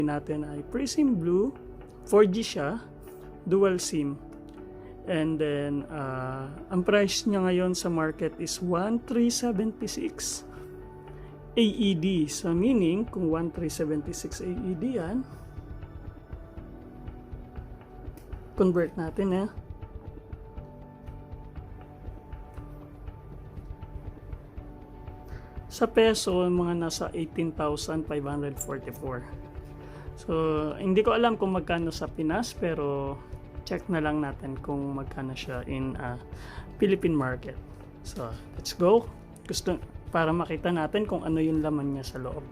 natin ay Prism Blue, 4G siya, dual SIM. And then ang price niya ngayon sa market is 1,376 AED. So meaning kung 1,376 AED yan, convert natin sa peso, mga nasa 18,544. So, hindi ko alam kung magkano sa Pinas, pero check na lang natin kung magkano siya in Philippine market. So, let's go. Para makita natin kung ano yung laman niya sa loob.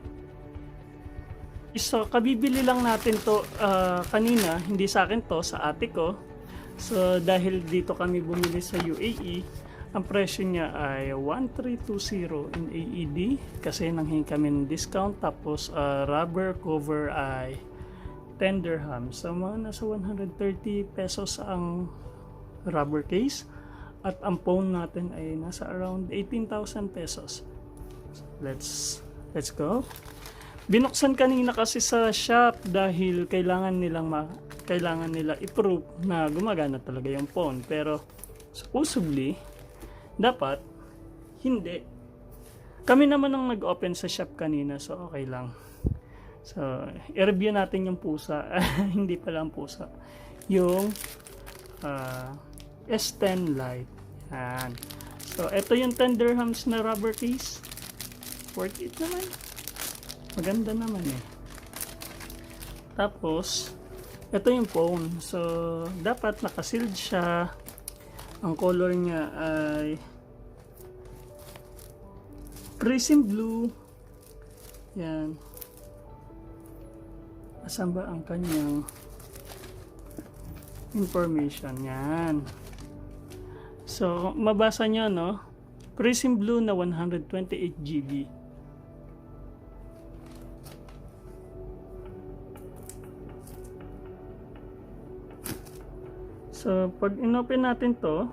So, kabibili lang natin to kanina, hindi sa akin to, sa ate ko. So, dahil dito kami bumili sa UAE, ang presyo niya ay 1,320 in AED kasi nanghingi kami ng discount. Tapos rubber cover ay 10 dirham. So mga nasa 130 pesos ang rubber case. At ang phone natin ay nasa around 18,000 pesos. Let's go. Binuksan kanina kasi sa shop dahil kailangan nila i-prove na gumagana talaga yung phone. Pero supposedly dapat hindi. Kami naman ang nag-open sa shop kanina, so okay lang. So i-review natin yung pusa. Hindi pala ang pusa, yung S10 Lite. Yan. So ito yung 10 dirhams na rubber case. Worth it naman, maganda naman Tapos ito yung phone, so dapat nakasealed siya. Ang color niya ay Prism Blue. Yan. Asan ba ang kanyang information? Yan. So, mabasa nyo, no? Prism Blue na 128 GB. So, pag inopen natin to,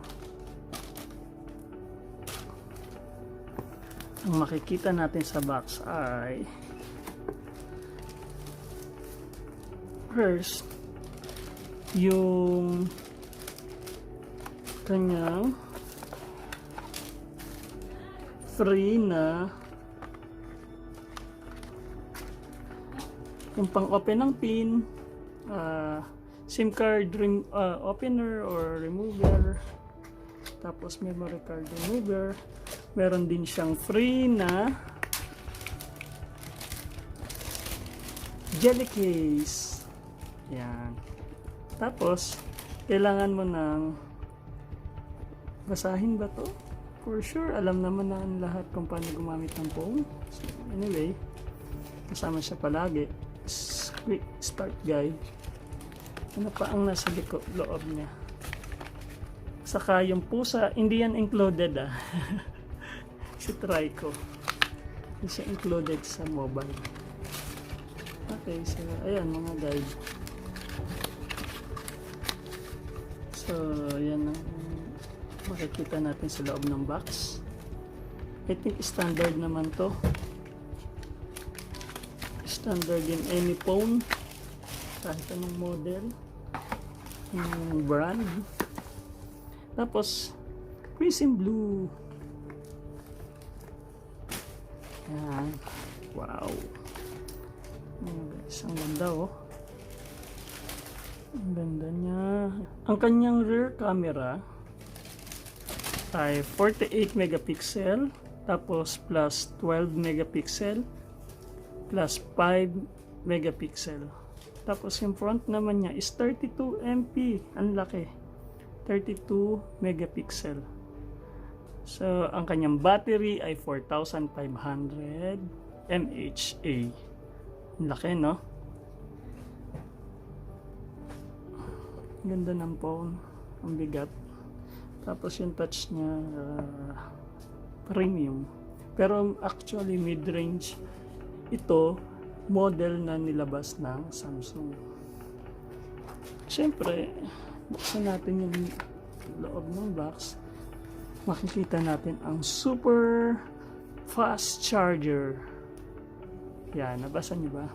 ang makikita natin sa box ay first, yung kanyang free na yung pang-open ng pin, SIM card opener or remover, tapos memory card remover. Meron din siyang free na jelly case. Yan. Tapos kailangan mo ng basahin ba to? For sure alam naman na ang lahat kung paano gumamit ng phone. So, anyway, kasama siya palagi. Quick start guide. Ano pa ang nasa loob niya? Saka yung pusa, hindi yan included si try ko. Hindi siya included sa mobile. Okay, so ayan mga guide. So yan ang makikita natin sa loob ng box. I think standard naman to. Standard in any phone. Kahit anong model. Yung brand. Tapos Prism Blue. Yan. Wow. Guys, ang ganda ang ganda niya. Ang kanyang rear camera ay 48 megapixel, tapos plus 12 megapixel plus 5 megapixel. Tapos yung front naman niya is 32 MP. Ang laki. 32 megapixel. So, ang kanyang battery ay 4,500 mAh. Ang laki, no? Ganda ng phone. Ang bigat. Tapos yung touch niya premium. Pero actually mid-range ito, model na nilabas ng Samsung. Siyempre, buksan natin yung loob ng box. Makikita natin ang super fast charger. Yan, nabasa niyo ba?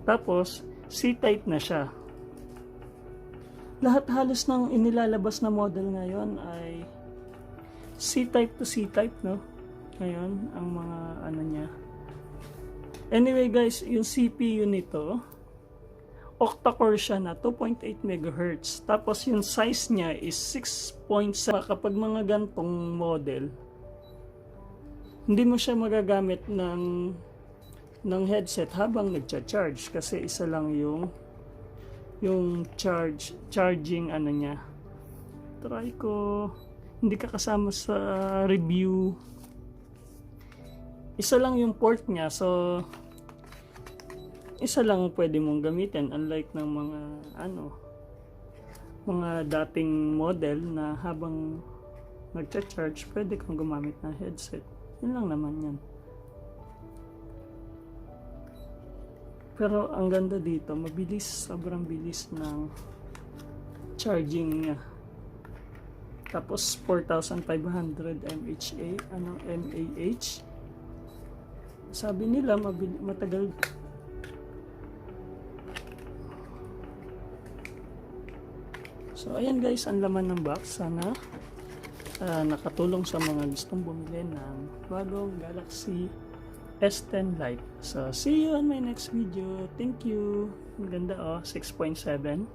Tapos, C-type na siya. Lahat halos ng inilalabas na model ngayon ay C-type to C-type, no? Ngayon, ang mga ano niya. Anyway guys, yung CPU nito, octa-core siya na 2.8 MHz. Tapos yung size niya is 6.7. Kapag mga gantong model, hindi mo siya magagamit ng headset habang nagcha-charge kasi isa lang yung charging ano niya. Try ko, hindi ka kasama sa review. Isa lang yung port niya, so isa lang pwede mong gamitin, unlike ng mga dating model na habang nagcha-charge pwede kang gumamit ng headset. Yun lang naman yan. Pero ang ganda dito, mabilis, sobrang bilis ng charging niya. Tapos 4,500 mAh. Sabi nila matagal. So ayan guys, ang laman ng box. Sana nakatulong sa mga gustong bumili ng bagong Galaxy S10 Lite. So see you on my next video. Thank you. Ang ganda 6.7.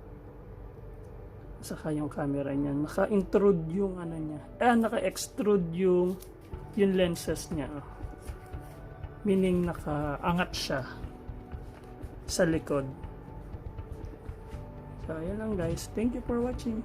Saka yung camera niya, naka-intrude yung ano niya. Naka-extrude yung lenses niya. Meaning naka-angat siya sa likod. So ayan lang guys. Thank you for watching.